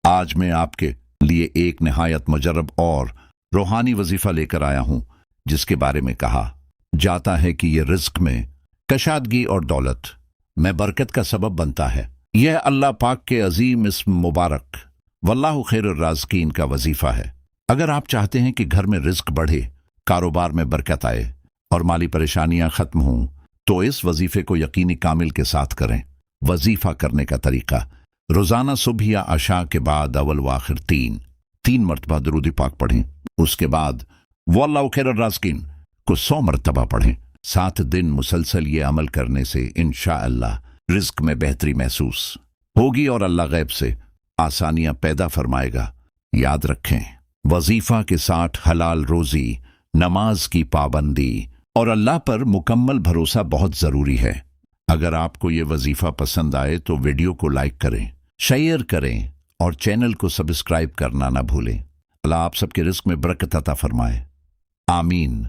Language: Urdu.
آج میں آپ کے لیے ایک نہایت مجرب اور روحانی وظیفہ لے کر آیا ہوں، جس کے بارے میں کہا جاتا ہے کہ یہ رزق میں کشادگی اور دولت میں برکت کا سبب بنتا ہے۔ یہ اللہ پاک کے عظیم اسم مبارک واللہ خیر الرازقین کا وظیفہ ہے۔ اگر آپ چاہتے ہیں کہ گھر میں رزق بڑھے، کاروبار میں برکت آئے اور مالی پریشانیاں ختم ہوں، تو اس وظیفے کو یقینی کامل کے ساتھ کریں۔ وظیفہ کرنے کا طریقہ: روزانہ صبح یا عشاء کے بعد اول و آخر تین مرتبہ درود پاک پڑھیں۔ اس کے بعد واللہ خیر الرازقین کو 100 مرتبہ پڑھیں۔ 7 دن مسلسل یہ عمل کرنے سے انشاءاللہ رزق میں بہتری محسوس ہوگی اور اللہ غیب سے آسانیاں پیدا فرمائے گا۔ یاد رکھیں، وظیفہ کے ساتھ حلال روزی، نماز کی پابندی اور اللہ پر مکمل بھروسہ بہت ضروری ہے۔ اگر آپ کو یہ وظیفہ پسند آئے تو ویڈیو کو لائک کریں، شیئر کریں اور چینل کو سبسکرائب کرنا نہ بھولیں۔ اللہ آپ سب کے رزق میں برکت عطا فرمائے، آمین۔